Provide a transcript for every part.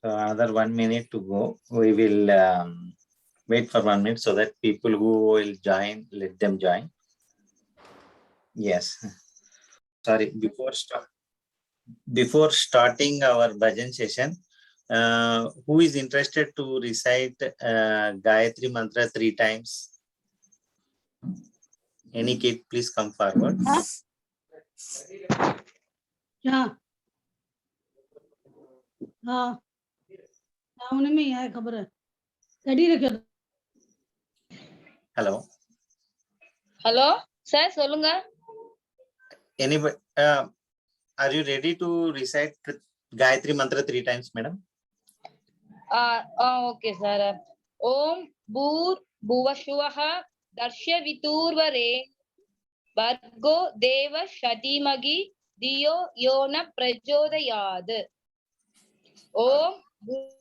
So another 1 minute to go. We will wait for 1 minute so that people who will join, let them join. Yes. Sorry, before starting our bhajan session, who is interested to recite Gayatri Mantra 3 times? Any kid, please come forward. Yeah. हाँ उन्हें में है खबर है ready रखो Hello. Hello, sir, சொல்லுங்க. Anybody, are you ready to recite Gayatri Mantra 3 times, madam? Okay, sir. Om Bhur Bhuvashuvah Darsya Viturvare Bhargo Deva Shatimagi Diyo Yona Prachodayad. Om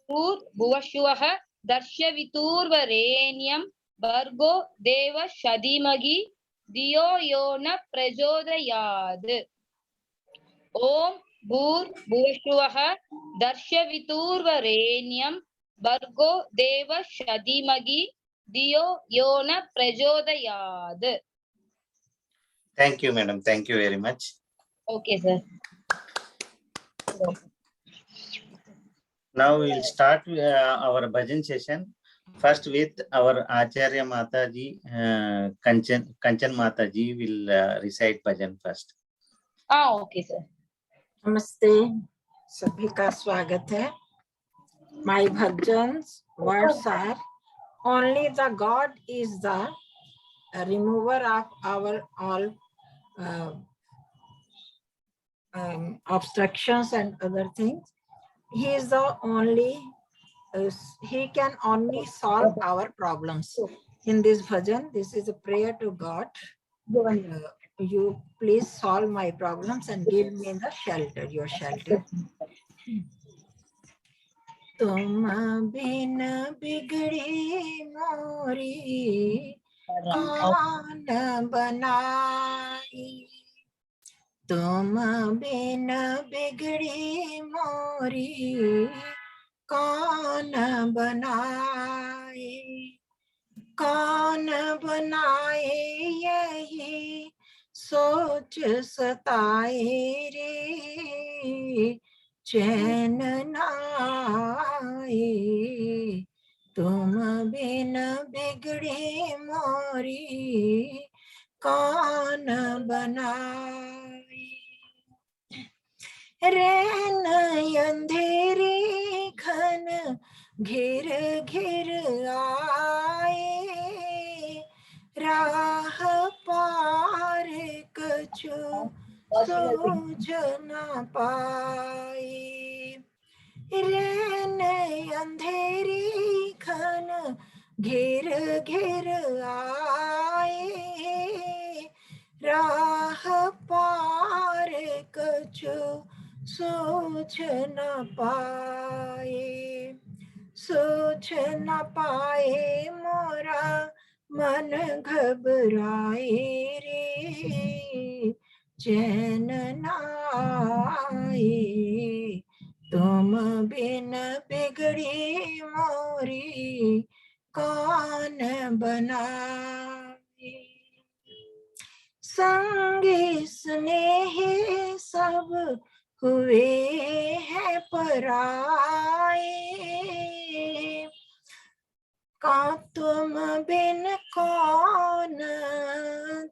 Bhur Bhuvashuvah Darsya Viturvarenyam Bhargo Deva Shatimagi Diyo Yona Prachodayad. Om Bhur Bhuvashuvah Darsya Viturvarenyam Bhargo Deva Shadimagi Diyo Yona Prachodayad. Thank you, madam. Thank you very much. Okay, sir. Now we will start our bhajan session. First with our Acharya Mataji, Kanchan Mataji will recite bhajan first. Okay, sir. नमस्ते सभी का स्वागत है My bhajans words are only the God is the remover of our all obstructions and other things. He is the only he can only solve our problems. In this bhajan, this is a prayer to God. You please solve my problems and give me the shelter, your shelter. तुम बिन बिगड़ी मोरी कौन बनाई तुम बिन बिगड़ी मोरी कौन बनाए यही सोच सताए रे चैन नाए तुम बिन बिगड़ी मोरी कौन बनाए रैन अंधेरी घन घिर घिर आए राह पार कछु सूझ न पाए रैन अंधेरी घन घिर घिर आए राह पार कछु सूझ न पाए मोरा मन घबराए रे चैन नाए तुम बिन बिगड़ी मोरी कौन बनाए संगी स्नेही सब हुए हैं पराए का तुम बिन कौन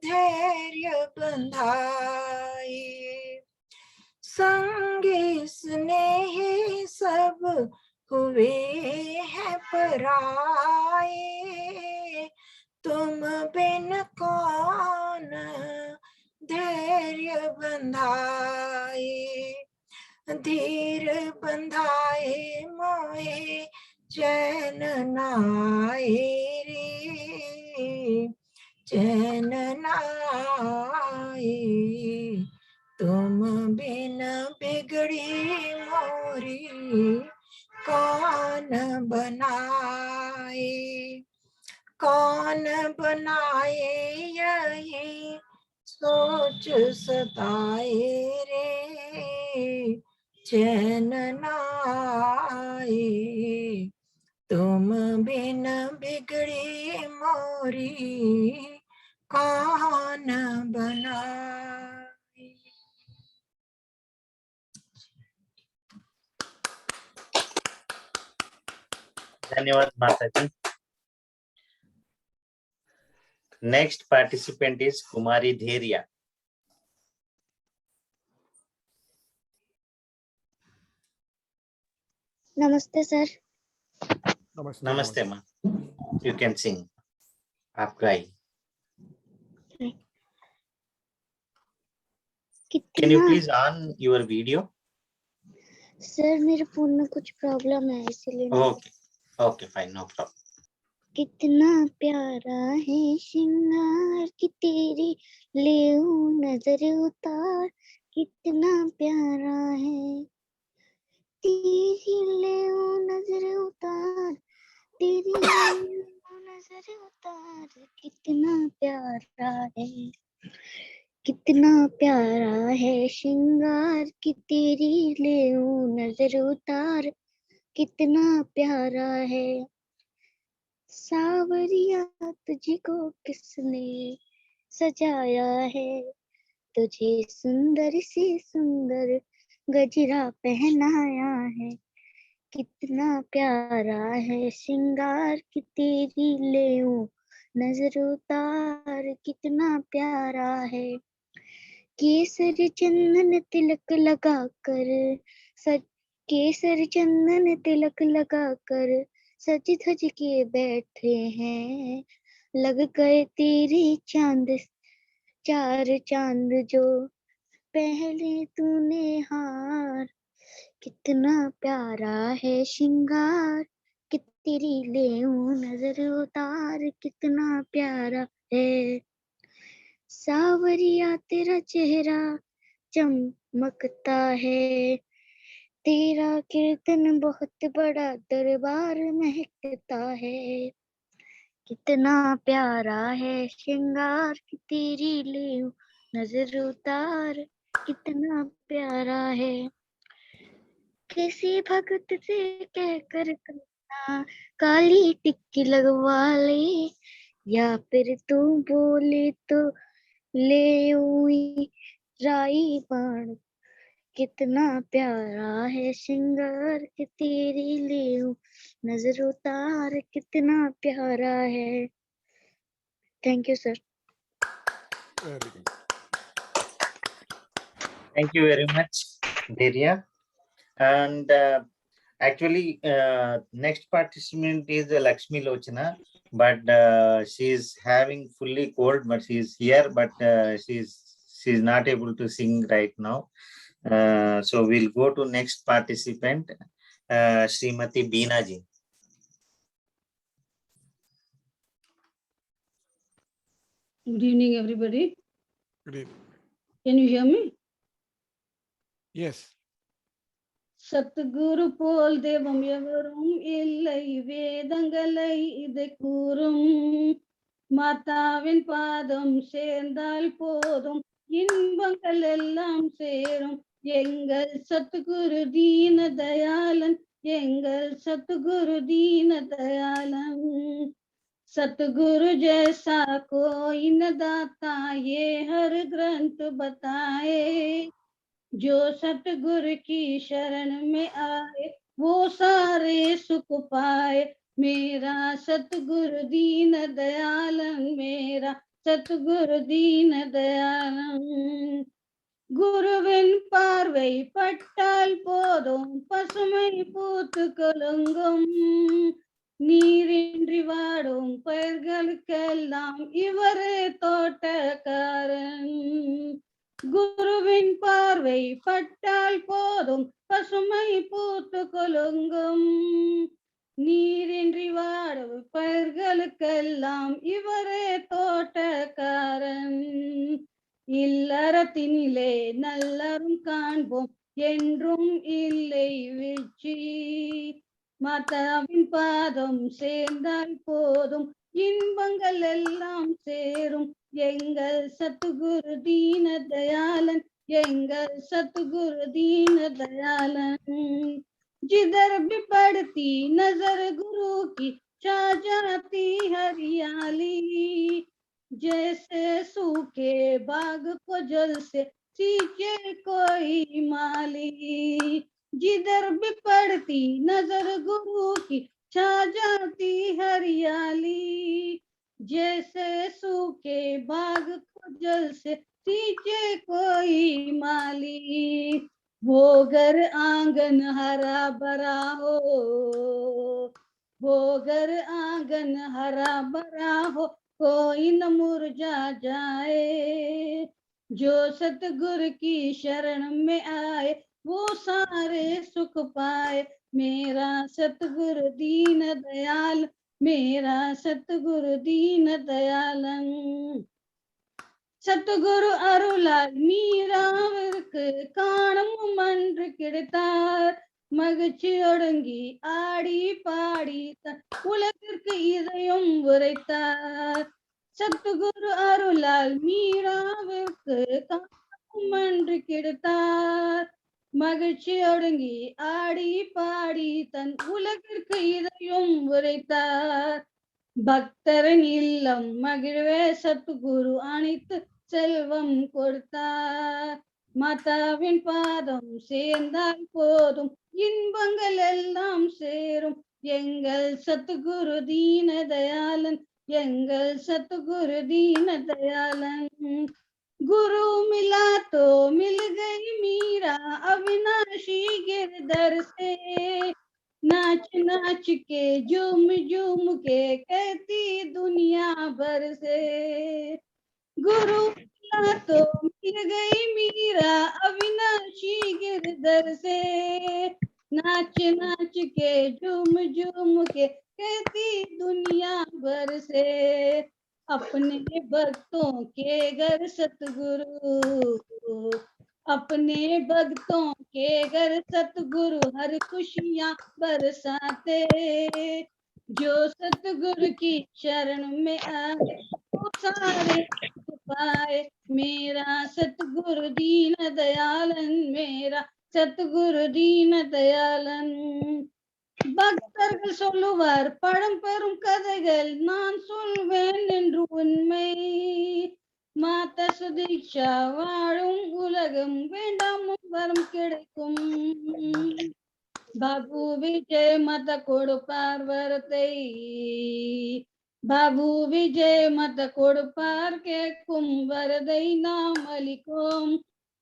धैर्य बंधाए संगी स्नेही सब हुए हैं पराए तुम बिन कौन धैर्य बंधाए धीर बंधाए मोहे चैन नाए रे चैन नाए तुम बिन बिगड़ी मोरी कौन बनाए यही सोच सताए रे चैन नाए तुम बिन बिगड़ी मोरी कौन बनाई। धन्यवाद माता जी। Next participant is Kumari Dheria. नमस्ते sir. Namaste ma. You can sing. आप गाइए। Can you please on your video? Sir मेरे फोन में कुछ प्रॉब्लम है इसीलिए। Okay. Okay, fine, no problem. कितना प्यारा है श्रृंगार की तेरी ले नजर उतार, कितना प्यारा है तेरी ले नजर उतार, तेरी ले नजर उतार, कितना प्यारा है, कितना प्यारा है श्रृंगार की तेरी ले नजर उतार, कितना प्यारा है। सावरिया तुझको किसने सजाया है, तुझे सुंदर से सुंदर गजरा पहनाया है, कितना प्यारा है श्रृंगार की तेरी ले नजर उतार, कितना प्यारा है। केसर चंदन तिलक लगा कर केसर चंदन तिलक लगा कर सज धज के बैठे हैं, लग गए तेरे चांद चार चांद जो पहले तूने हार, कितना प्यारा है श्रृंगार कि तेरी ले नजर उतार, कितना प्यारा है। सावरिया तेरा चेहरा चमकता है, तेरा कीर्तन बहुत बड़ा दरबार महकता है, कितना प्यारा है श्रृंगार कि तेरी ले नजर उतार, कितना प्यारा है। किसी भगत से कहकर कन्या काली टिक्की लगवा ले, या फिर तू बोले तो ले हुई राई बाण, कितना प्यारा है श्रृंगार कि तेरी ले नजर उतार, कितना प्यारा है। Thank you sir. Thank you very much, Dheria. And actually, next participant is Lakshmi Lochana, but she is having fully cold, but she is here, but she's not able to sing right now. So we'll go to next participant, Srimati Beena ji. Good evening, everybody. Good evening. Can you hear me? Yes. Sadhguru போல் தெய்வம் எவரும் இல்லை, வேதங்களை இதை கூறும், மாதாவின் பாதம் சேர்ந்தால் போதும், இன்பங்கள் எல்லாம் சேரும். எங்கள் சத்குரு தீன தயாளன், எங்கள் சத்குரு தீன தயாளன்। सतगुरु जैसा कोई न दाता, ये हर ग्रंथ बताए, जो सतगुरु की शरण में आए वो सारे सुख पाए। मेरा सतगुरु दीन दयालन, मेरा सतगुरु दीन दयालन। குருவின் பார்வை பட்டால் போதும் பசுமை பூத்து குலுங்கும், நீரின்றி வாடும் பயிர்களுக்கெல்லாம் இவரே தோட்டக்காரன்। குருவின் பார்வை பட்டால் போதும் பசுமை பூத்து குலுங்கும், நீரின்றி வாடும் பயிர்களுக்கெல்லாம் இவரே தோட்டக்காரன்। இல்லறத்தினிலே நல்லரும் காண்போம், என்றும் இல்லை வீழ்ச்சி, மாதாவின் பாதம் சேர்ந்தால் போதும் இன்பங்கள் எல்லாம் சேரும்। எங்கள் சத்குரு தீன தயாளன், எங்கள் சத்குரு தீன தயாளன்। जिधर भी पड़ती नजर गुरु की छा जाती हरियाली। जैसे सूखे बाग को जल से सींचे कोई माली। जिधर भी पड़ती नजर गुरु की छा जाती हरियाली। जैसे सूखे बाग को जल से सींचे कोई माली। वो घर आंगन हरा भरा हो, वो घर आंगन हरा भरा हो, कोई न मुरझा जाए। जो सतगुरु की शरण में आए वो सारे सुख पाए। मेरा सतगुरु दीन दयाल, मेरा सतगुरु दीन दयालन। சத்துகுரு அருளால் மீராவிற்கு காணும் மன்று கிடைத்தார். மகிழ்ச்சி ஒடுங்கி ஆடி பாடி தன் உலகிற்கு இதயம் உரைத்தார். சத்துகுரு அருளால் மீராவிற்கு காணும் மன்று கிடைத்தார். மகிழ்ச்சி ஒடுங்கி ஆடி பாடி தன் உலகிற்கு இதயம் உரைத்தார். பக்தரின் இல்லம் மகிழ்வே சத்குரு அனைத்து செல்வம் கொடுத்தார். மாதாவின் பாதம் சேர்ந்தால் போதும் இன்பங்கள் எல்லாம் சேரும். எங்கள் சத்குரு தீன தயாளன், எங்கள் சத்குரு தீன தயாளன்। गुरु मिला तो मिल गई मीरा अविनाशी गिरधर से। नाच नाच के झूम झूम के कहती दुनिया भर से। गुरु मिला तो मिल गई मीरा अविनाशी गिरधर से। नाच नाच के झूम झूम के कहती दुनिया भर से। अपने भक्तों के घर सतगुरु, अपने भक्तों के घर सतगुरु हर खुशियाँ बरसाते। जो सतगुरु की शरण में आए वो सारे सुख पाए। मेरा सतगुरु दीन दयालन, मेरा सतगुरु दीन दयालन। பக்தர்கள் சொல்லுவார் பழம்பெரும் கதைகள் நான் சொல்வேன் என்று உண்மை। மாத சுதீட்சா வாழும் உலகம் வேண்டாம் வரம் கிடைக்கும்। பாபு விஜய் மத கொடுப்பார் வரத்தை, பாபு விஜய் மத கொடுப்பார் கேட்கும் வரதை நாம் அளிக்கும்।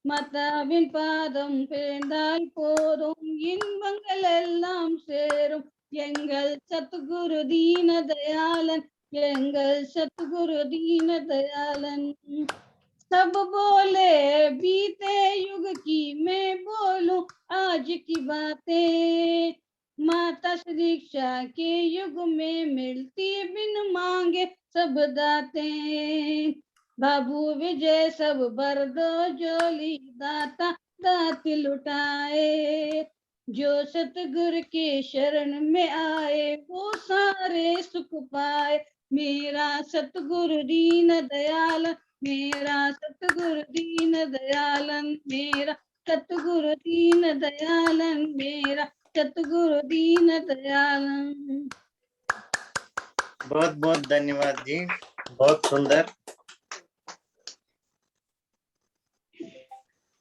மாதாவின் பாதம் பிறந்தால் போதும் இன்பங்கள் எல்லாம் சேரும்। எங்கள் சத்குரு दीन दयालन, எங்கள் சத்குரு दीन दयालन। सब बोले बीते युग की मैं बोलूं आज की बातें। माता दीक्षा के युग में मिलती बिन मांगे सब दातें। बाबू विजय सब भर दो जोली दाता दाती लुटाए। जो सतगुरु के शरण में आए वो सारे सुख पाए। मेरा सतगुरु दीन दयाल, मेरा सतगुरु दीन दयालन, मेरा सतगुरु दीन दयालन, मेरा सतगुरु दीन दयालन। बहुत बहुत धन्यवाद जी, बहुत सुंदर।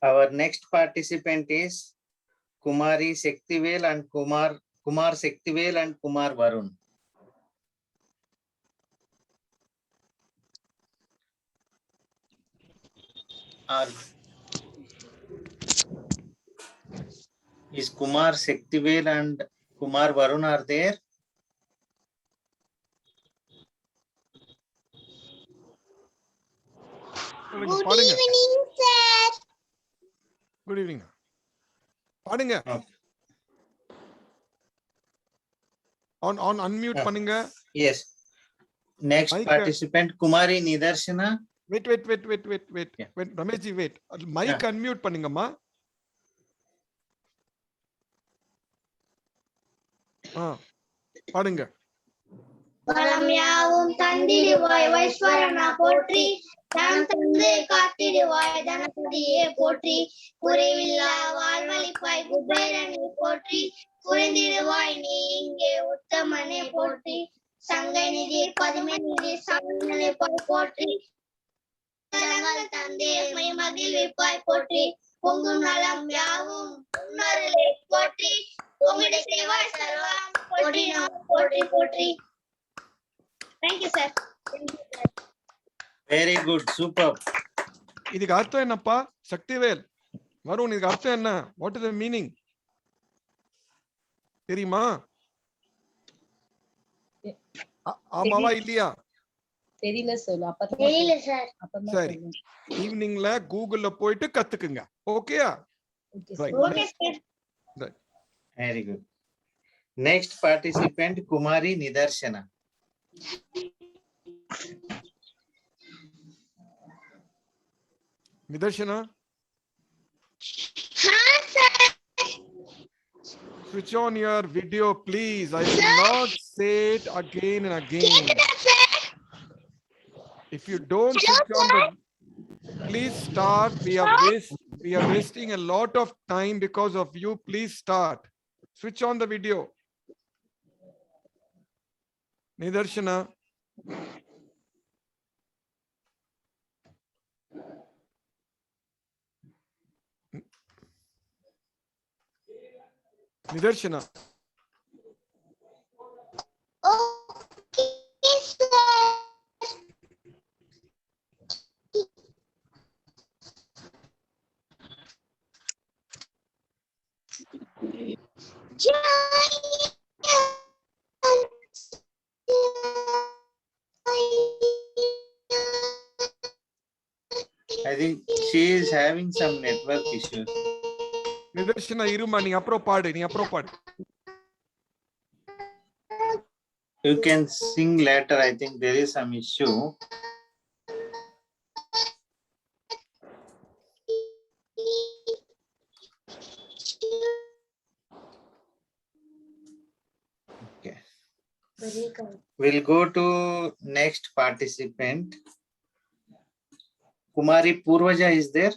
Our next participant is Kumari Sektivel and Kumar Sektivel and Kumar Varun. Is Kumar Sektivel and Kumar Varun are there? Good evening, sir. Good evening. பாடுங்க. On unmute பண்ணுங்க. Yes. Next participant Kumari Nidarshana. Wait. Yeah. Wait, Ramesh ji, wait. Mic unmute பண்ணுங்கம்மா. பாடுங்க. வளம் யாவும் தந்திடுவாய் வைஸ்வரனா போற்றி, தனம் தந்து காத்திடுவாய் தனபதியே போற்றி, குறைவில்லா வாழ்வழிப்பாய் குபேரனை போற்றி, புரிந்திடுவாய் நீ இங்கே உத்தமனே போற்றி சங்கை நிதி பதுமை நிதி சங்கனை போற்றி தந்தை மகிழ்விப்பாய் போற்றி பொங்கும் நலம் யாவும் உன்னருளே போற்றி உங்களுடைய சேவாய் சர்வம் போற்றி போற்றி போற்றி. Thank you sir. Very good, super. இதுக்கு அர்த்தம் என்னப்பா சக்திவேல்? வருண், இதுக்கு அர்த்தம் என்ன? வாட் இஸ் த மீனிங் தெரியுமா? ஆமாவா இல்லையா? தெரியல சொல்லு. தெரியல சார். சரி, ஈவினிங்ல கூகுள்ல போயிட்டு கத்துக்குங்க. ஓகேயா? Okay sir. Very good. Next participant, Kumari Nidarshana. Nidarshana, switch on your video, please. I will not say it again and again. If you don't switch on the, please start. We are wasting a lot of time because of you. Please start. Switch on the video. Nidarshana. Nidarshana. Okay sir. I think she is having some network issues. Nidarshana, iruma, நீ அப்புறம் பாடு. You can sing later. I think there is some issue. Okay. We'll go to next participant. Kumari Purvaja is there?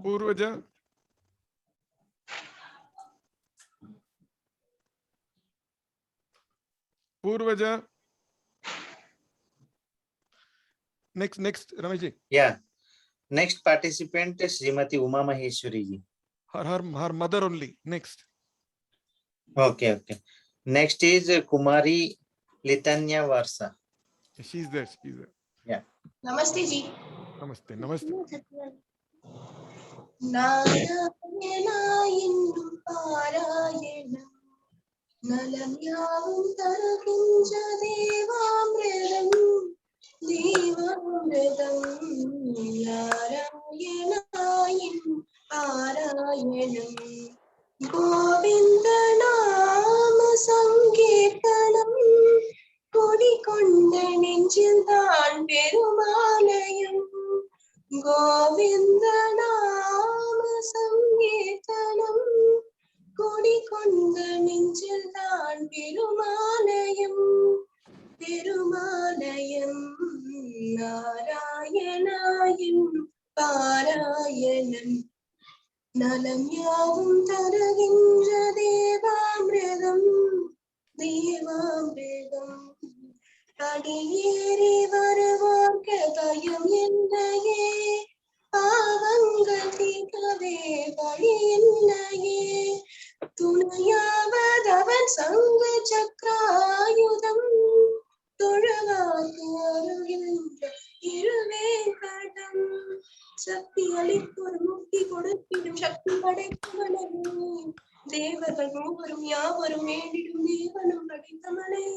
Purvaja. Purvaja. Next, Rameshji. Yeah. Next participant is Srimati Uma Maheshwari ji. Her mother only. Next. Okay. Next is Kumari Litanya Varsa. She's there. Yeah. Namaste ji. Namaste. Narayana innum Parayanam Nalam yavum tarakinja devamridam Narayana innum Parayanam Govinda nama sankirtanam கொடிகொண்ட நெஞ்சில்தான் பெருமாலயம் Govind நாம சங்கீர்த்தனம் கொடிகொண்ட நெஞ்சில்தான் பெருமாலயம் நாராயணாயின் பாராயணம் நலம் யாவும் தருகின்ற தேவாமிர்தம் அடியேறி வருவார்க்கு பயம் என்னையே பாவங்கள் தீர்க்கவே வழி என்னையே துணையாவதவன் சங்கு சக்கராயுதம் தொழவார்க்கு அருகின்ற இருவேங்கடம் சக்தி அளிப்பொரு முக்தி கொடுத்திடும் சக்தி படைத்தவனே தேவர்கள் மூவரும் யாவரும் வேண்டிடும் தேவனும் படைத்தவனே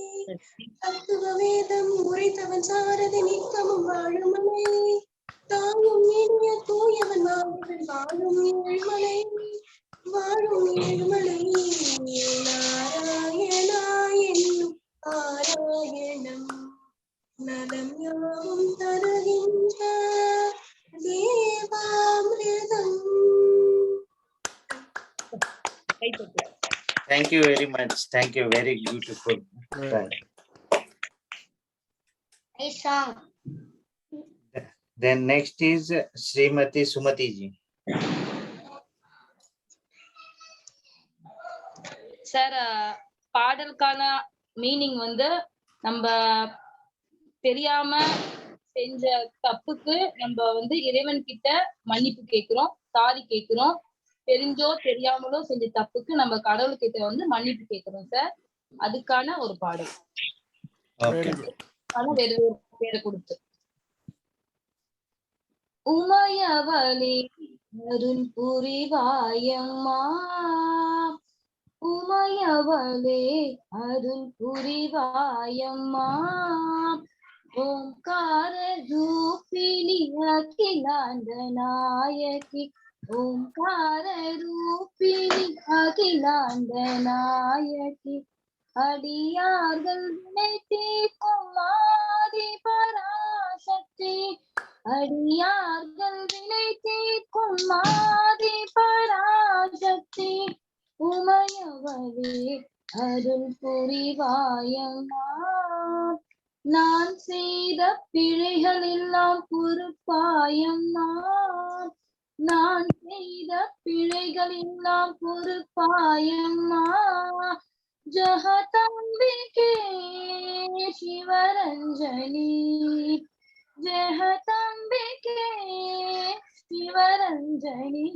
தத்துவ வேதம் உரைத்தவன் சாரதி நித்தமும் வாழுமனே தாயும் இனிய தூயவன் மாவன் வாழும் ஏழுமலை நாராயணா என்னும் பாராயணம் நலம் யாவும் தருகின்ற தேவாமிர்தம். Thank you very much. Thank you. Very beautiful. Nice song. Then next is Srimati Sumati ji. Sir பாடலுக்கான மீனிங் வந்து நம்ம தெரியாம செஞ்ச தப்புக்கு நம்ம வந்து இறைவன் கிட்ட மன்னிப்பு கேட்கிறோம், சாரி கேட்கிறோம். தெரிஞ்சோ தெரியாமலோ செஞ்ச தப்புக்கு நம்ம கடவுள்கிட்ட வந்து மன்னிப்பு கேட்கிறோம் சார். அதுக்கான ஒரு பாடல். Okay. ஆனா வேறு பேரை கொடுத்து உமையவளே அருள் புரிவாயம்மா, உமையவளே அருள் புரிவாயம்மா, ஓம்கார ரூபிணி அகிலாண்ட நாயகி, ஓம்கார ரூபிணி அகிலாண்ட நாயகி, அடியார்கள் வினை தீர்க்கும் ஆதி பராசக்தி, அடியார்கள் வினை தீர்க்கும் ஆதி பராசக்தி, உமையவளே அருள் புரிவாயம்மா, நான் செய்த பிழைகள் எல்லாம் பொறுப்பாயம்மா, நான் செய்த பிழைகள் எல்லாம் பொறுப்பாயம்மா, ஜெகதம்பிகே சிவரஞ்சனி, ஜெகதம்பிகே சிவரஞ்சனி,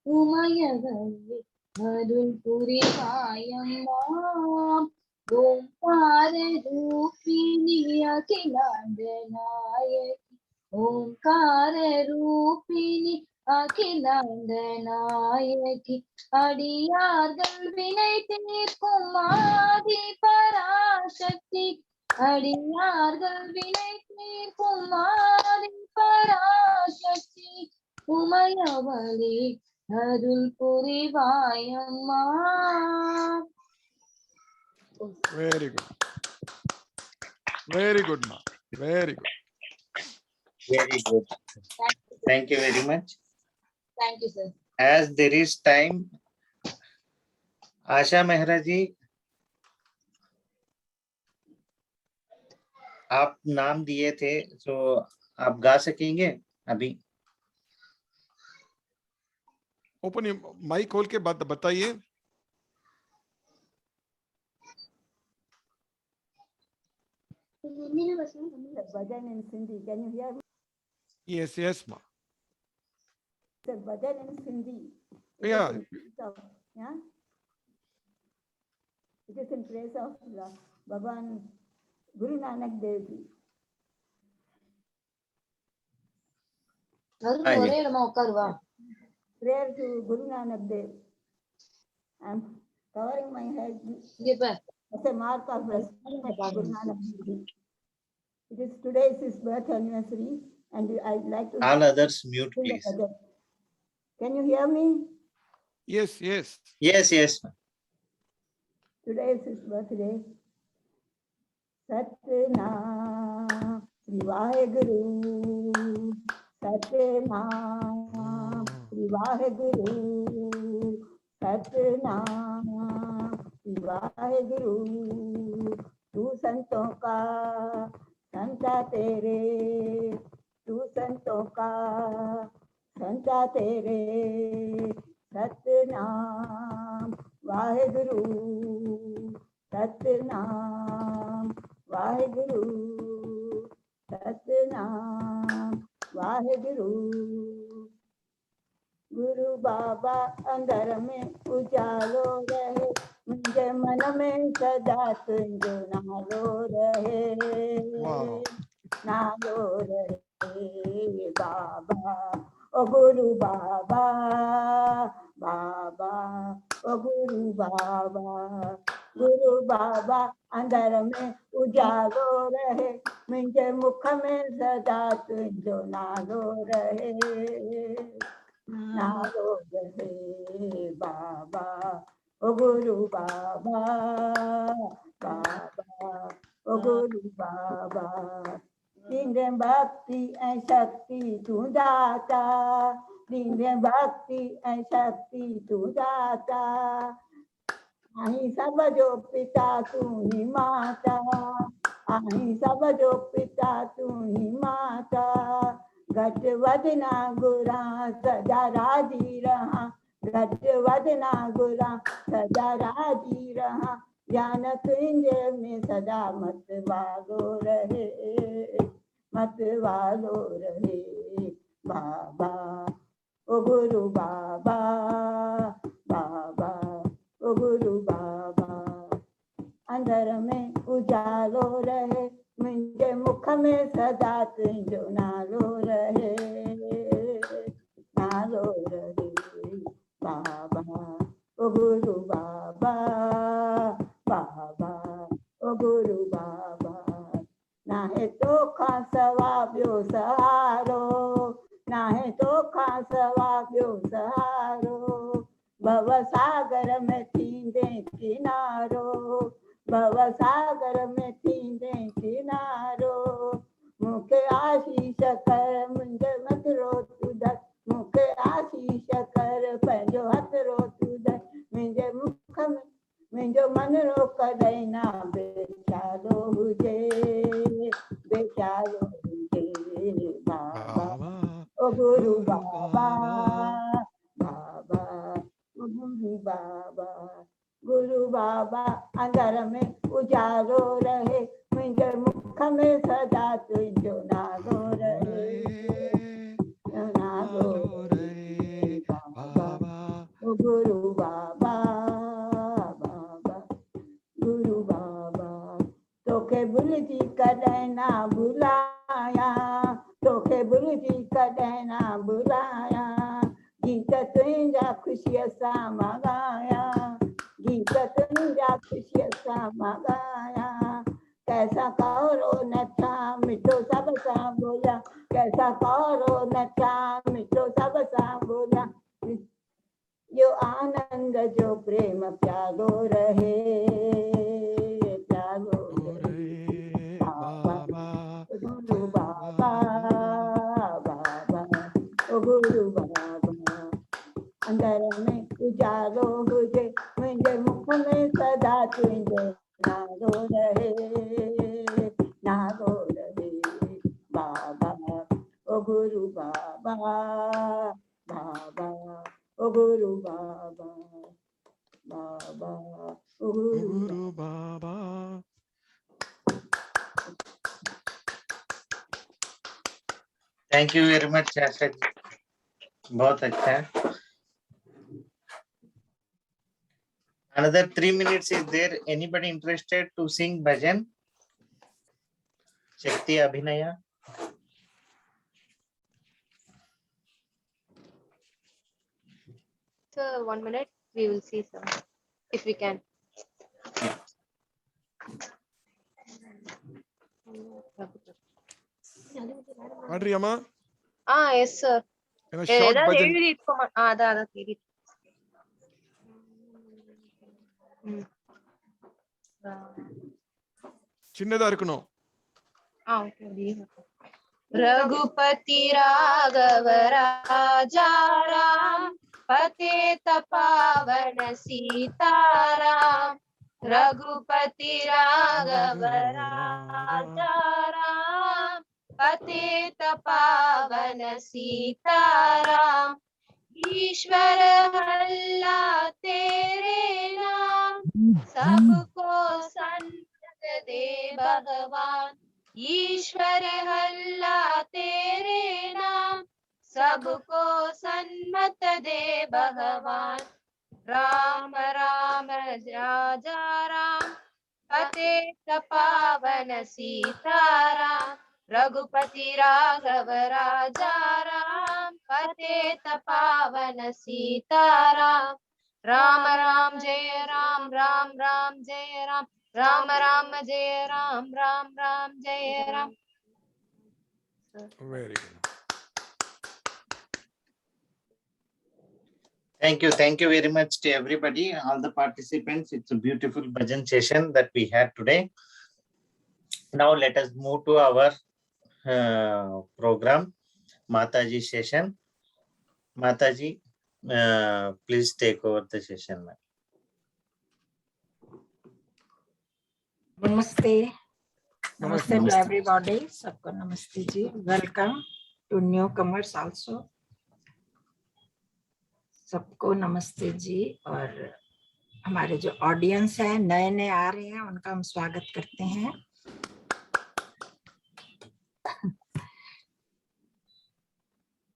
உமையவளே அருள் புரிவாயம்மா, ஓம்கார ரூபிணி அகிலாண்ட நாயகி, ஓம்கார ரூபிணி அகிலாண்ட நாயகி, அடியார்கள் வினை தீர்க்கும் ஆதி பராசக்தி, அடியார்கள் வினை தீர்க்கும் ஆதி பராசக்தி, உமையவளே அருள் புரிவாயம்மா. Very good. Very good, ma. Very good. Very good. Thank you very much. Thank you, sir. As there is time, आशा मेहरा जी, आप नाम दिए थे तो आप गा सकेंगे अभी? ओपन माइक खोल के बात बताइए. Bhajan in Sindhi. Can you hear me? Yes, yes, ma. The bhajan in Sindhi. It Yeah. is in praise of, yeah. It is in praise of Bhagwan Guru Nanak Dev Ji. ஒரே இடமா உட்காருவா. Prayer to Guru Nanak Dev. I am covering my head இங்க பார். as a mark of respect for Guru Nanak Dev Ji. It is today is his birth anniversary, and I'd like to. All others mute, sing a please. bhajan. Can you hear me? Yes, yes. Yes, yes. Today is his birthday. Satnam Shri Vaheguru, Satnam Shri Vaheguru, Satnam Shri Vaheguru. तू संतों का संता तेरे, तू संतों का संता तेरे, सतनाम वाहेगुरु, सतनाम वाहेगुरु, सतनाम वाहेगुरु। गुरु बाबा अंदर में उजालो रहे, मुझे मन में सदा तुझो नालो रहे, Wow. नालो रहे बाबा, ओ गुरु बाबा, बाबा ओ गुरु बाबा, गुरु बाबा अंदर में उजालो रहे, मुझे मुख में सदा तुझो नालो रहे, नालो रहे बाबा, ओ गुरु बाबा, बाबा ओ गुरु बाबा। दीन भक्ति ऐ शक्ति तू दाता, दीन भक्ति ऐ शक्ति तू दाता, आई सब जो पिता तू ही माता, आई सब जो पिता तू ही माता, घट वदना गुरा सदा राजी रहा, गज वदना गुरा सदा राजी रहा, ज्ञान कुंज में सदा मत वालो रहे, मत वालो रहे। बाबा ओ गुरु बाबा, बाबा ओ गुरु बाबा, अंदर में उजालो रहे, मुंहिंजे मुख में सदा तुंहिंजो नालो रहे, नालो रहे। बाबा ओ गुरु बाबा, बाबा ओ गुरु बाबा, नाहे तोखा सवा ॿियो सहारो, नाहे तोखा सवा ॿियो सहारो, भव सागर में थींदे किनारो, भव सागर में थींदे किनारो, मूंखे आशीष कर मुंहिंजे मथरो तुधर, मूंखे आशीष कर पंहिंजो हथरो तुधर, मुंहिंजे मुख में मुंहिंजो मनरो कॾहिं ना बेचारो हुजे, बेचारो हुजे। बाबा ओ गुरु बाबा, बाबा ओ गुरु बाबा, गुरु बाबा अंदर में उजालो रहे, मुंहिंजे मुख में सदा तुंहिंजो नालो रहे, नालो रहे। बाबा ओ गुरु बाबा, बाबा गुरु बाबा, तोखे भुलिजी कॾहिं ना भुलाया, तोखे भुलिजी कॾहिं ना भुलाया, गीत तुंहिंजा ख़ुशीअ सां मां ॻाया, गीत तुंहिंजा ख़ुशीअ सां मां ॻाया, कैसा कौरो नचा मिठो सब सां बोलिया, कैसा कौरो नचा मिठो सब सां बोलिया, जो आनंद जो प्रेम प्यारो रहे, प्यारो रहे। बाबा गुरु बाबा, बाबा ओ गुरु बाबा, अंदर में उजालो हुजे, मुंहिंजे मुख में सदा तुंहिंजो नालो रहे, नालो रहे। बाबा ओ गुरु बाबा, बाबा ओ गुरु बाबा, बाबा ओ गुरु बाबा। Thank you very much Asha ji, बहुत अच्छा है। Another 3 minutes is there. Anybody interested to sing bhajan? Shakti Abhinaya. So 1 minute, we will see some, if we can. Adriyama, Yes sir. in a short bhajan. That ಹೇಳಿ. சின்னதா இருக்கணும். रघुपति राघव राजा राम, पतित पावन सीताराम, रघुपति राघव राजा राम, पतित पावन सीताराम, ईश्वर अल्लाह तेरे नाम, सबको सन्मत दे भगवान, ईश्वर अल्लाह तेरे नाम, सबको सन्मत दे भगवान, राम राम राजा राम, पतित पावन सीताराम, रघुपति राघव राजा राम, पतित पावन सीताराम, राम राम जय राम, राम राम जय राम, राम राम जय राम, राम राम जय Ram. Very good. Thank you very much to everybody, all the participants. It's a beautiful bhajan session that we had today. Now let us move to our program, Mataji session. Mataji, please take over the session. Namaste. Namaste to Namaste. everybody. Sabko namaste ji. Welcome to newcomers also. सबको नमस्ते जी। और हमारे जो audience है नए नए आ रहे हैं उनका हम स्वागत करते हैं।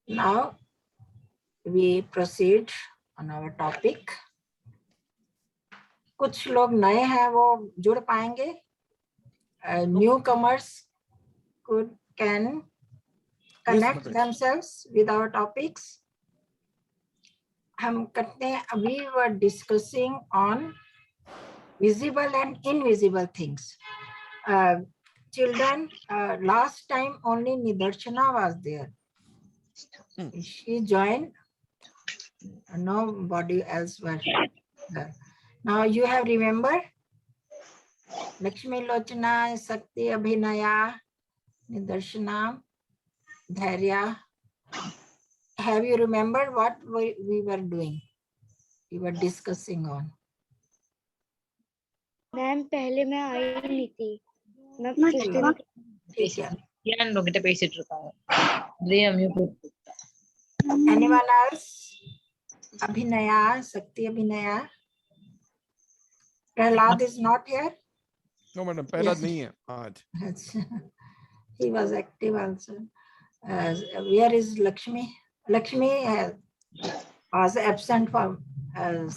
Now we proceed on our topic. कुछ लोग नए हैं वो जुड़ पाएंगे। Newcomers can connect Mataji. themselves with our topics. हम करते हैं, we were discussing on visible and invisible things. Children, last time only Nidarshana was there. She joined, nobody else was there. Now you have remembered Lakshmi Lochana, Sakti Abhinaya, Nidarshana, Dhairya. Have you remembered what we were doing? We were discussing on. Ma'am पहले मैं आई नहीं थी। मैं ठीक है। ஏன் உங்ககிட்ட பேசிட்டு இருக்காங்க இல்லையா mute Anyone else? Abhinaya, Sakti Abhinaya. Prahlad is not here. No, madam, Prahlad nahi hai aaj. He was active also. Where is Lakshmi? Lakshmi was absent for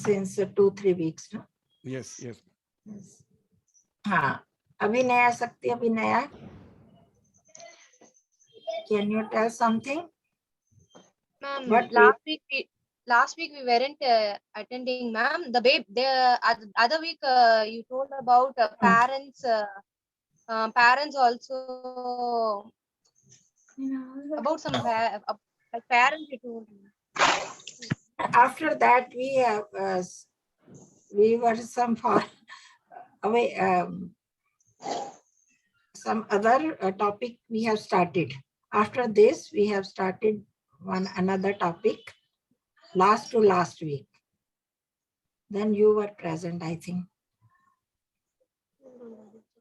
since 2-3 weeks. No? Yes, yes. हाँ, Abhinaya, Sakti Abhinaya. Can you tell something? Ma'am, What last week we weren't attending, ma'am. The other week you told about parents. Parents also about some like parents you told me. After that we were some far away. Some other topic we have started. After this we have started another topic last to last week. Then you were present, I think.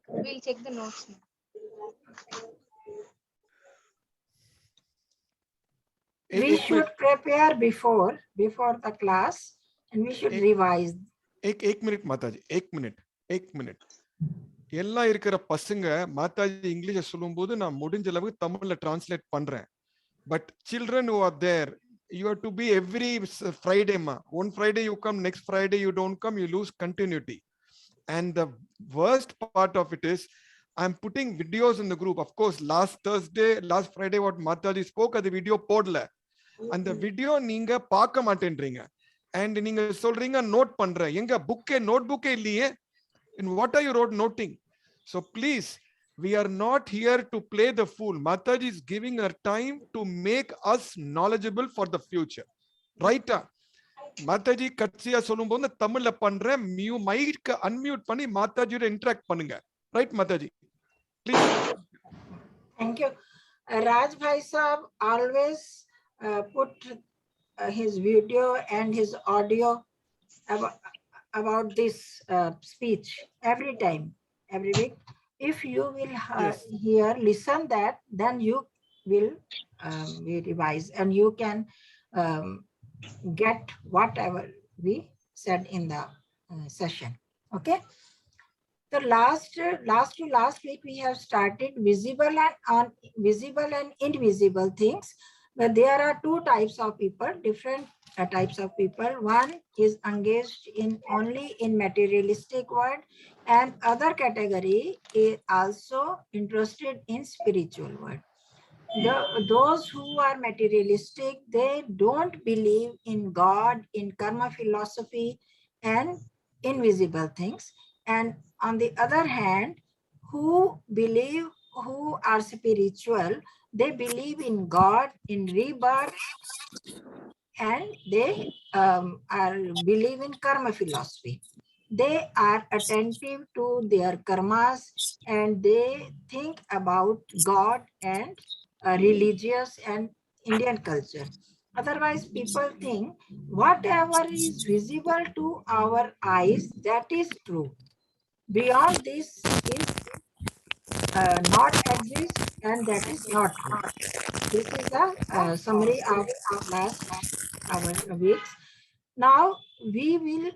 We'll check the notes. We should prepare before the class and we should revise. एक minute माताजी, एक minute எல்லாம் இருக்கிற பசங்க Mataji English சொல்லும்போது நான் முடிஞ்ச அளவுக்கு தமிழ்ல டிரான்ஸ்லேட் பண்றேன். But children who are there, you have to be every Friday ma. One Friday you come, next Friday you don't come, you lose continuity. And the worst part of it is I'm putting videos in the group. Of course, last Friday what Mataji spoke, the video podla. And the video நீங்க பார்க்க மாட்டேன்றீங்க. And நீங்க சொல்றீங்க note பண்றேன். எங்க புக்கே நோட்புக்கே இல்லையே. And what are you noting? So please, we are not here to play the fool. Mataji is giving her time to make us knowledgeable for the future. Right? Mataji கட்சியா சொல்லும்போது தமிழ்ல பண்றேன். மைக் அன்மியூட் பண்ணி மாதாஜியோட interact பண்ணுங்க. Right, Mataji? Please. Thank you. Raj Bhai Sahab always put his video and his audio about this speech every time, every week. If you will listen that, then you will be revised and you can get whatever we said in the session. Okay. So last week we have started visible and invisible things. But there are two types of people, different types of people. One is engaged only in materialistic world, and other category is also interested in spiritual world. Those who are materialistic, they don't believe in God, in karma philosophy and invisible things. And on the other hand, who are spiritual, they believe in God, in rebirth, and they believe in karma philosophy. They are attentive to their karmas and they think about God and religious and Indian culture. Otherwise, people think whatever is visible to our eyes, that is true. Beyond this is not exist, and that is not true. This is the summary of last our weeks. Now we will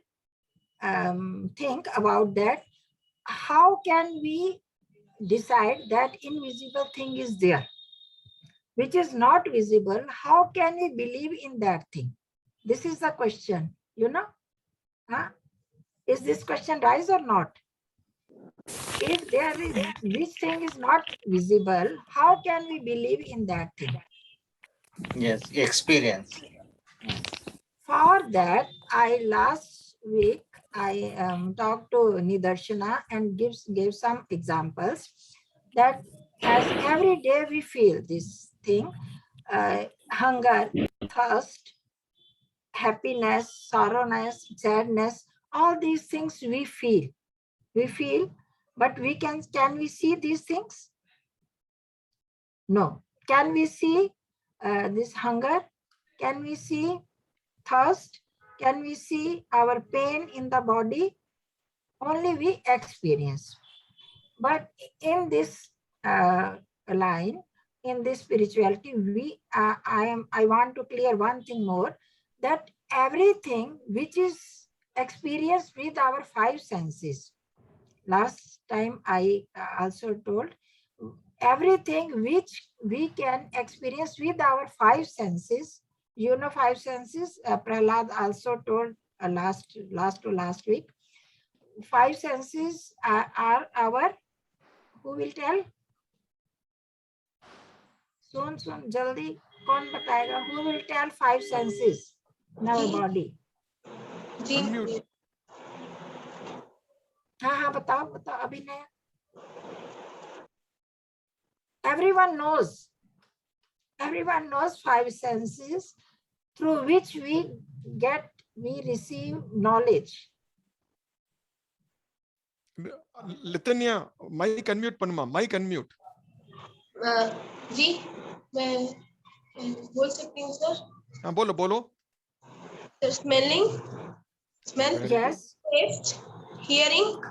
think about that. How can we decide that invisible thing is there, which is not visible? How can we believe in that thing? This is the question, you know. Huh? Is this question rise or not? If there is, this thing is not visible, how can we believe in that thing? Yes, experience. For that, last week I talked to Nidarshana and gave some examples that as every day we feel this thing, hunger, thirst, happiness, sorrowness, sadness, all these things we feel. We feel, but can we see these things? No. Can we see this hunger? Can we see thirst? Can we see our pain in the body? Only we experience. But in this line, in this spirituality, I want to clear one thing more, that everything which is experienced with our five senses. Last time I also told, everything which we can experience with our five senses, you know, five senses, Prahlad also told last week. Five senses are our, who will tell? Soon, jaldi, kaun batayega? Who will tell five senses in our body? Unmute. हाँ, बताओ, अभिनय. Everyone knows five senses through which we receive knowledge. Litania, mic unmute panuma, mic unmute. जी मैं बोल सकती हूँ sir. हाँ बोलो. Sir, smelling, smell, Yes. taste, hearing,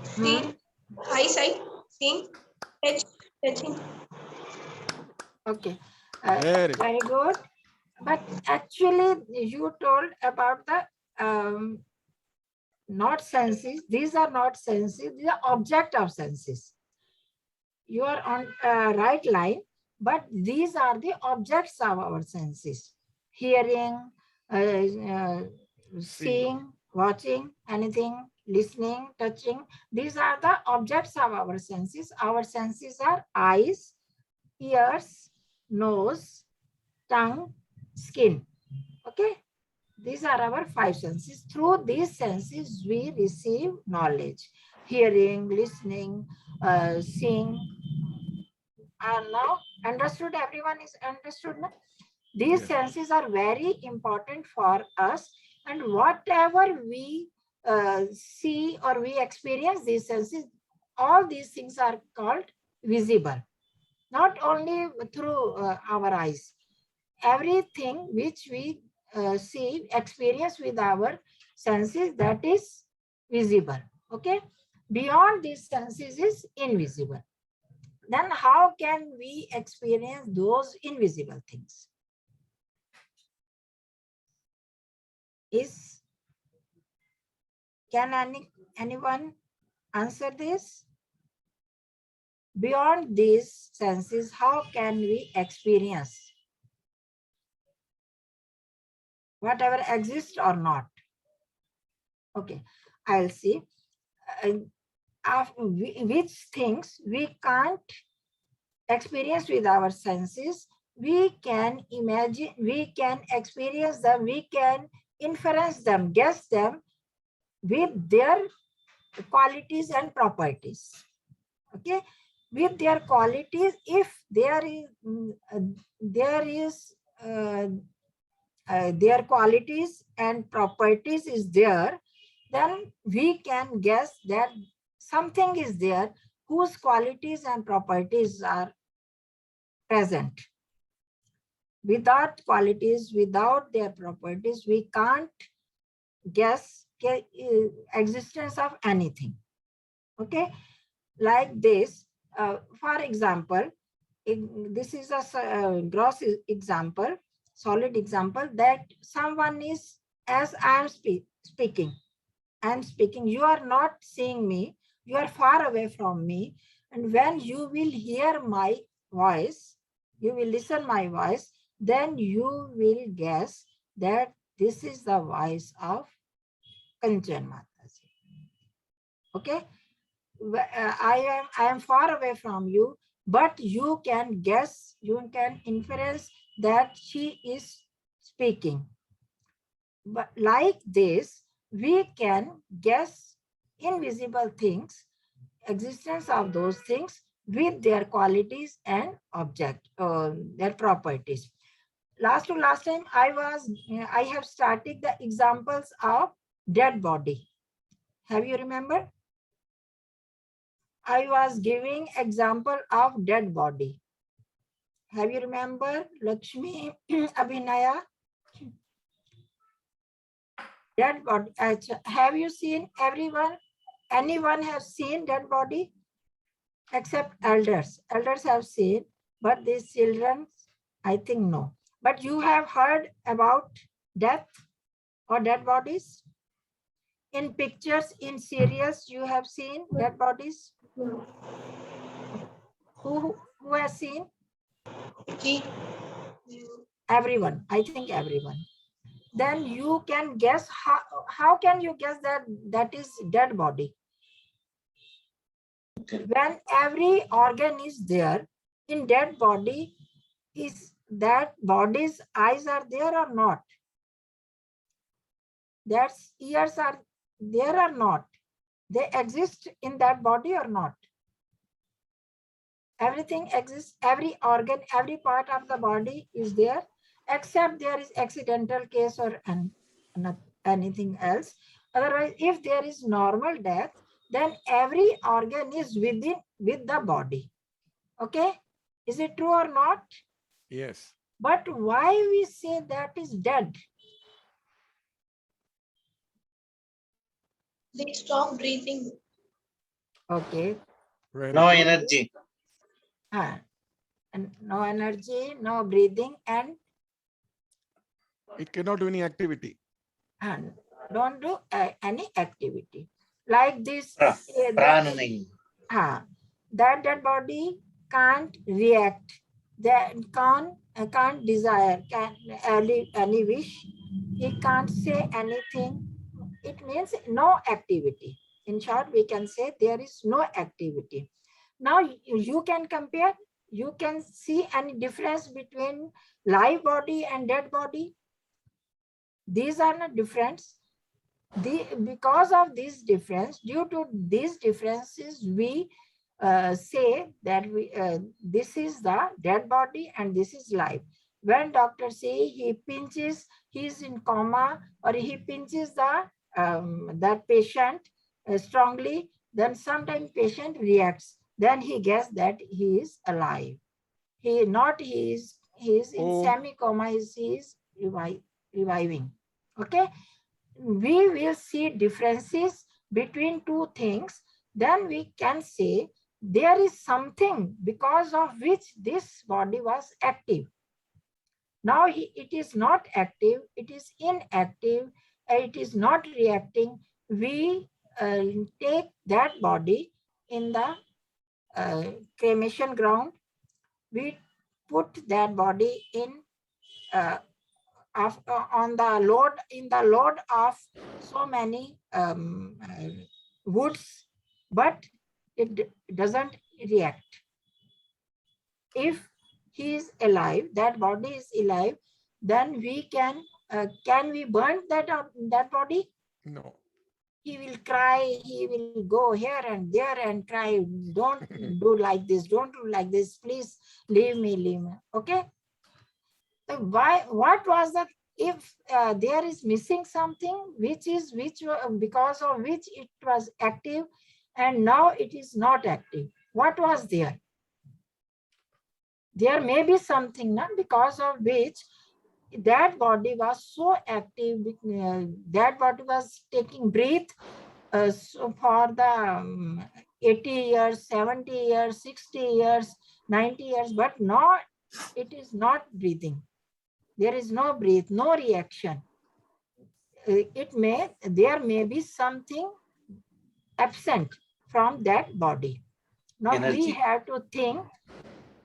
see, eyesight, seeing, touching. Okay. Very good. Very good. But actually, you told about the not senses. These are not senses. These are object of senses. You are on right line, but these are the objects of our senses. Hearing, seeing, watching, anything, listening, touching. These are the objects of our senses. Our senses are eyes, ears, nose, tongue, skin. Okay. These are our five senses. Through these senses, we receive knowledge. Hearing, listening, seeing. And now understood, everyone is understood now? These senses are very important for us, and whatever we see or we experience these senses, all these things are called visible. Not only through our eyes. Everything which we see, experience with our senses, that is visible. Okay. Beyond these senses is invisible. Then how can we experience those invisible things? Can anyone answer this? Beyond these senses, how can we experience whatever exists or not? Okay, I'll see. Which things we can't experience with our senses, we can imagine, we can experience them, we can inference them, guess them with their qualities and properties. Okay, with their qualities, if there is their qualities and properties is there, then we can guess that something is there whose qualities and properties are present. Without qualities, without their properties, we can't guess existence of anything. Okay, like this. For example, this is a gross example, solid example, that someone is as I am speaking. I am speaking. You are not seeing me. You are far away from me. And when you will hear my voice, you will listen my voice, then you will guess that this is the voice of Kanchan Mataji. Okay? I am far away from you, but you can guess, you can inference that she is speaking. But like this, we can guess invisible things, existence of those things with their qualities and their properties. Last time I have started the examples of dead body. Have you remembered? I was giving example of dead body. Have you remember, Lakshmi, Abhinaya? Dead body. Have you seen everyone? Anyone have seen dead body? Except elders. Elders have seen, but these children, I think no. But you have heard about death or dead bodies? In pictures, in serials, you have seen dead bodies? Who has seen? Everyone. I think everyone. Then you can guess, how can you guess that is dead body? When every organ is there, in dead body, is that body's eyes are there or not? That ears are there or not? They exist in that body or not? Everything exists, every organ, every part of the body is there, except there is accidental case or anything else. Otherwise, if there is normal death, then every organ is with the body. Okay? Is it true or not? Yes. But why we say that is dead? They stop breathing. Okay. No energy. And no energy, no breathing, and it cannot do any activity. And don't do any activity. Like this, Prananam. That dead body can't react, that can't desire, any wish, he can't say anything. It means no activity. In short, we can say there is no activity. Now you can compare, you can see any difference between live body and dead body. These are not difference. Because of this difference, due to these differences, we say that this is the dead body and this is live. When doctor say he pinches, he's in coma, or he pinches that patient strongly, then sometimes patient reacts. Then he guess that he is alive. He is in semi-coma, he is reviving. Okay? We will see differences between two things. Then we can say there is something because of which this body was active. Now it is not active, it is inactive, it is not reacting. We take that body in the cremation ground. We put that body in on the load of so many woods, but it doesn't react. If he is alive, that body is alive, then we can we burn that body? No. He will cry, he will go here and there and cry, don't do like this, don't do like this, please leave me. Okay? What was that? If there is missing something because of which it was active and now it is not active, what was there? There may be something, not because of which that body was so active, that body was taking breath so for the 80 years, 70 years, 60 years, 90 years, but not, it is not breathing. There is no breath, no reaction. there may be something absent from that body. Now we Energy. have to think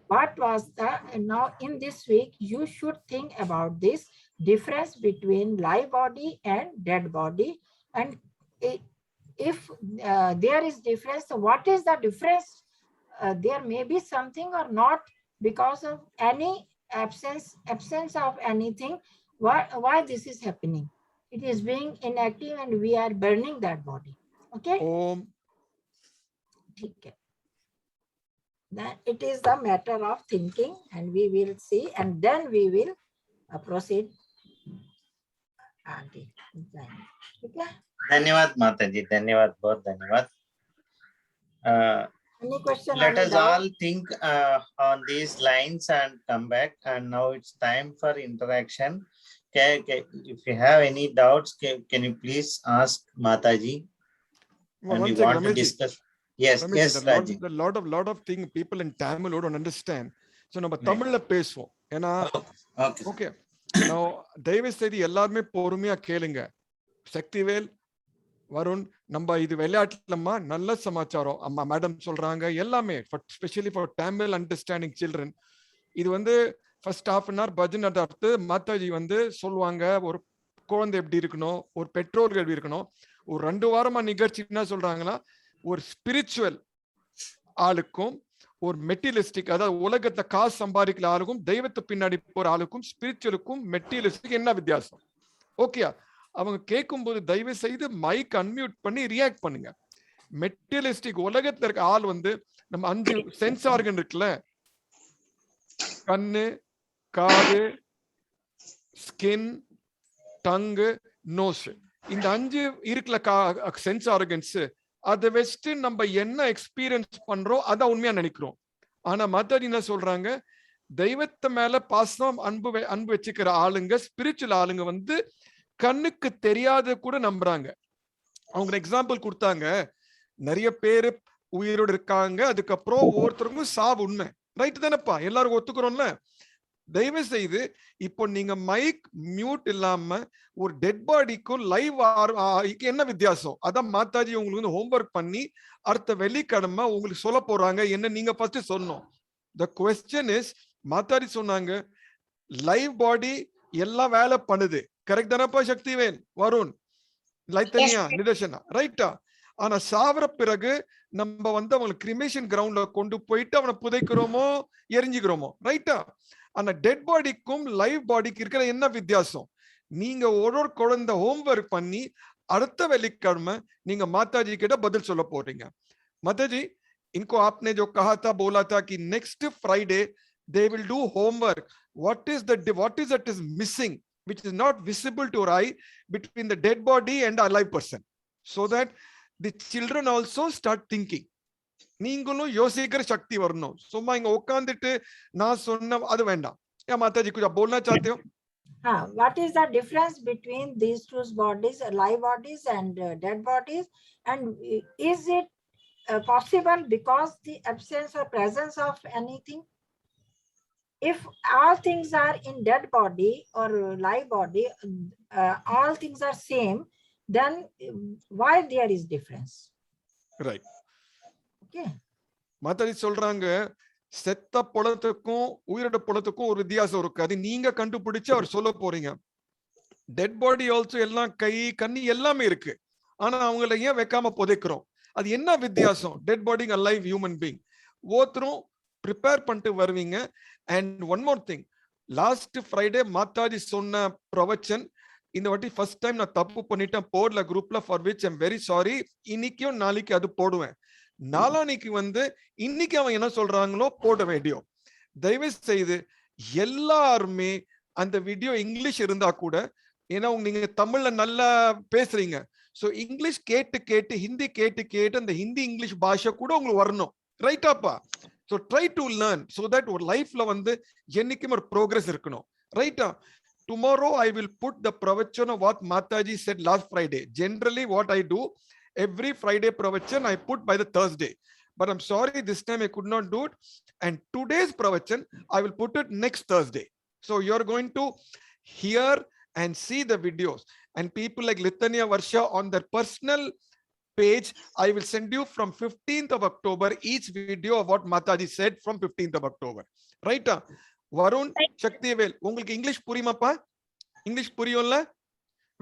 what was now in this week, you should think about this difference between live body and dead body. And if there is difference, what is the difference? There may be something or not because of any absence of anything. Why this is happening? It is being inactive and we are burning that body. Okay. Om. Okay. Then it is a matter of thinking, and we will see, and then we will proceed. Okay. Dhanyavad Mataji. Dhanyavad, both dhanyavad. Any question? Let any us doubt? all think on these lines and come back. And now it's time for interaction. If you have any doubts, can you please ask Mataji? Well, And one we second, want to Rameshji. discuss. Yes, Rameshji, yes, Raji. the lot of things people in Tamil don't understand. So நம்ம Right. தமிழ்ல பேசுவோம். ஏன்னா Okay. Okay நான் தயவு செய்து எல்லாருமே பொறுமையா கேளுங்க. சக்திவேல், வருண், நம்ம இது விளையாட்டுலம்மா நல்ல சமாச்சாரம். அம்மா மேடம் சொல்றாங்க எல்லாமே, specially for Tamil understanding children. இது வந்து first half an hour bhajan அடுத்து மாதாஜி வந்து சொல்லுவாங்க ஒரு குழந்தை எப்படி இருக்கணும், ஒரு பெற்றோர்கள் எப்படி இருக்கணும். ஒரு 2 வாரமா நிகழ்ச்சி என்ன சொல்றாங்கன்னா, ஒரு ஸ்பிரிச்சுவல் ஆளுக்கும் ஒரு மெட்டீரியலிஸ்டிக், அதாவது உலகத்தை காசு சம்பாதிக்கிற ஆளுக்கும் தெய்வத்தை பின்னாடி போற ஆளுக்கும் ஸ்பிரிச்சுவலுக்கும் மெட்டீரியலிஸ்டிக் என்ன வித்தியாசம்? ஓகே, அவங்க கேட்கும் போது தயவு செய்து மைக் அன்மியூட் பண்ணி ரியாக்ட் பண்ணுங்க. மெட்டீரியலிஸ்டிக் உலகத்துல இருக்க ஆள் வந்து நம்ம 5 சென்ஸ் ஆர்கன் இருக்குல்ல, கண்ணு, காது, ஸ்கின், டங்கு, நோஸ், இந்த 5 இருக்குல்ல சென்ஸ் ஆர்கன்ஸ், அதை வச்சுட்டு நம்ம என்ன எக்ஸ்பீரியன்ஸ் பண்றோம் அதான் உண்மையா நினைக்கிறோம். ஆனா மாதாஜி என்ன சொல்றாங்க, தெய்வத்தை மேல பாசம் அன்பு வச்சுக்கிற ஆளுங்க, ஸ்பிரிச்சுவல் ஆளுங்க வந்து கண்ணுக்கு தெரியாத கூட நம்புறாங்க. அவங்க எக்ஸாம்பிள் கொடுத்தாங்க, நிறைய பேரு உயிரோடு இருக்காங்க, அதுக்கப்புறம் ஒவ்வொருத்தருக்கும் சாவு உண்மை. ரைட் தானேப்பா, எல்லாரும் ஒத்துக்கிறோம்ல. தயவு செய்து இப்போ நீங்க மைக் மியூட் இல்லாம ஒரு டெட் பாடிக்கும் லைவ் என்ன வித்தியாசம்? அதான் மாதாஜி உங்களுக்கு வந்து ஹோம்ஒர்க் பண்ணி அடுத்த வெள்ளிக்கிழமை உங்களுக்கு சொல்ல போறாங்க. என்ன நீங்க ஃபர்ஸ்ட் சொல்லணும். த குவெஸ்சன் இஸ், மாதாஜி சொன்னாங்க லைவ் பாடி எல்லாம் வேலை பண்ணுது. கரெக்ட் தானப்பா சக்திவேல், வருண், லைத்தனியா, நிதர்ஷனா, ரைட்டா? ஆனா சாவர பிறகு நம்ம வந்து அவங்களுக்கு கிரிமேஷன் கிரவுண்ட்ல கொண்டு போயிட்டு அவனை புதைக்கிறோமோ எரிஞ்சுக்கிறோமோ, ரைட்டா? ஆனா டெட் பாடிக்கும் லைவ் பாடிக்கு இருக்கிற என்ன வித்தியாசம்? நீங்க ஒரு குழந்தை ஹோம்ஒர்க் பண்ணி அடுத்த வெள்ளிக்கிழமை நீங்க மாதாஜி கிட்ட பதில் சொல்ல போறீங்க. माताजी, इनको आपने जो कहा था, बोला था कि next Friday they will do homework. What is that is missing, which is not visible to our eye, between the dead body and a alive person, so that the children also start thinking. நீங்களும் யோசிக்கிற சக்தி வரணும். சும்மா இங்க உட்கார்ந்துட்டு நான் சொன்ன அது வேண்டாம். या माताजी कुछ आप बोलना चाहते हो? What is the difference between these two bodies, live bodies and dead bodies, and is it possible because the absence or presence of anything? If all things are in dead body or live body, all things are same, then why there is difference? Right. Okay. Mataji சொல்றாங்க, செத்த பொலத்துக்கும் உயிரோட பொலத்துக்கும் ஒரு வித்தியாசம் இருக்கு. அது நீங்க கண்டுபிடிச்சு அவர் சொல்ல போறீங்க. டெட் பாடி ஆல்சோ எல்லாம் கை கண்ணி எல்லாமே இருக்கு. ஆனா அவங்கள ஏன் வைக்காம புதைக்கிறோம்? அது என்ன வித்தியாசம்? Dead body alive human being ஒவ்வொருத்தரும் ப்ரிப்பேர் பண்ணிட்டு வருவீங்க. And one more thing, last Friday Mataji சொன்ன பிரவச்சன் இந்த வாட்டி ஃபர்ஸ்ட் டைம் நான் தப்பு பண்ணிட்டேன், போடல குரூப்ல, for which I'm very sorry. இன்னைக்கும் நாளைக்கு அது போடுவேன். நாளானிக்கு வந்து இன்னைக்கு அவன் என்ன சொல்றாங்களோ போட வீடியோ. தயவு செய்து எல்லாருமே அந்த வீடியோ இங்கிலீஷ் இருந்தா கூட, ஏன்னா நீங்க தமிழ்ல நல்லா பேசுறீங்க, சோ இங்கிலீஷ் கேட்டு கேட்டு ஹிந்தி கேட்டு கேட்டு அந்த ஹிந்தி இங்கிலீஷ் பாஷை கூட உங்களுக்கு வரணும். ரைட்டாப்பா? So try to learn so that ஒரு லைஃப்ல வந்து என்னைக்கும் ஒரு progress இருக்கணும். ரைட்டா? Tomorrow I will put the pravachan of what Mataji said last Friday. Generally what I do, every Friday pravachan I put by the Thursday. But I'm sorry, this time I could not do it. And today's pravachan I will put it next Thursday. So you're going to hear and see the videos. and people like Litania Varsha on their personal page. I will send you from 15th of October each video of what Mataji said from 15th of October. Right? Varun, Shaktivel, உங்களுக்கு English புரியுமாப்பா? English புரியும்ல?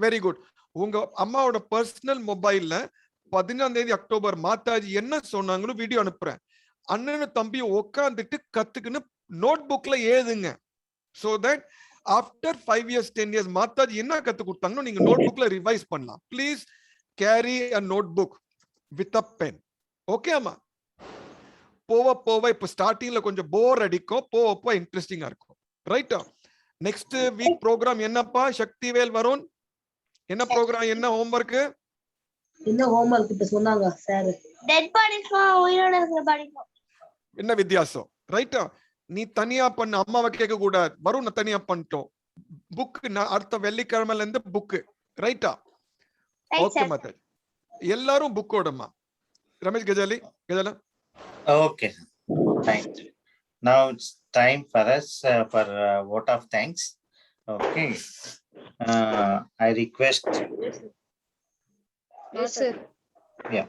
Very good. உங்க அம்மாவோட personal மொபைல்ல 15ஆம் தேதி October Mataji என்ன சொன்னாங்கன்னு வீடியோ அனுப்புறேன். அண்ணனும் தம்பியும் உட்காந்துட்டு கத்துக்குன்னு நோட் புக்ல எழுதுங்க. So that after 5 years, 10 years, Mataji என்ன கத்து கொடுத்தாங்கன்னு நீங்க நோட் புக்ல ரிவைஸ் பண்ணலாம். Please carry a notebook with a pen. Okay அம்மா? போவ போவ இப்ப ஸ்டார்டிங்ல கொஞ்சம் போர் அடிக்கும், போவ போவ இன்ட்ரெஸ்டிங்கா இருக்கும். ரைட்டா? நெக்ஸ்ட் வீக் ப்ரோக்ராம் என்னப்பா? சக்திவேல் வருண், என்ன ப்ரோக்ராம், என்ன ஹோம்வொர்க்? என்ன ஹோம்வொர்க் இப்ப சொன்னாங்க சார்? டெட் பாடிஸ்க்கும் உயிரோட இருக்கிற பாடிஸ்க்கும் என்ன வித்தியாசம்? ரைட்டா? நீ தனியா பண்ண, அம்மாவை கேட்க கூடாது. வருண் தனியா பண்ணிட்டோம். புக் அடுத்த வெள்ளிக்கிழமைல இருந்து புக். ரைட்டா? ஓகே மாதாஜி. எல்லாரும் புக்கோடமா. Ramesh Ghazali, Gajala. Okay, thank you. Now it's time for us for vote of thanks. Okay, I request. Yes, sir. Yeah.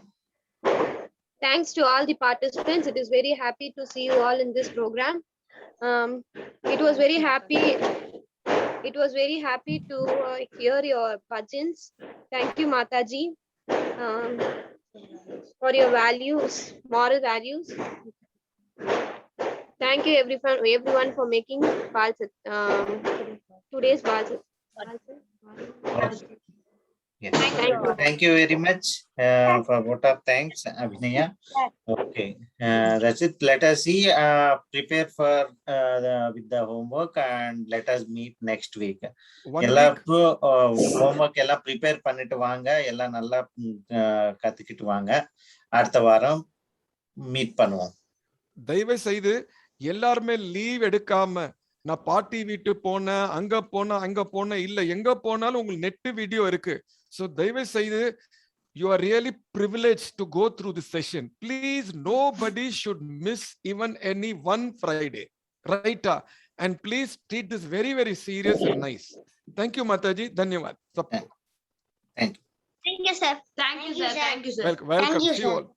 Thanks to all the participants. It is very happy to see you all in this program. It was very happy to hear your bhajans. Thank you, Mataji, for your values, moral values. Thank you everyone for making today's Balsat. Yes. Thank you very much for vote of thanks, Abhinaya. Okay, that's it. Let us see. Prepare for with the homework and let us meet next week. எல்லாருக்கும் homework எல்லாம் prepare பண்ணிட்டு வாங்க. எல்லாம் நல்லா கத்துக்கிட்டு வாங்க. அடுத்த வாரம் மீட் பண்ணுவோம். தயவு செய்து எல்லாருமே லீவ் எடுக்காம, நான் பாட்டி வீட்டு போனேன், அங்க போனேன் இல்ல, எங்க போனாலும் உங்களுக்கு நெட் வீடியோ இருக்கு. So தயவு செய்து, you are really privileged to go through this session. Please, nobody should miss even any one Friday. Right? And please treat this very, very serious and nice. Thank you, Mataji. Dhanyavad. Thank you. Thank you, sir. Thank you, sir. Thank you, sir. Welcome. Thank you, See you sir. all.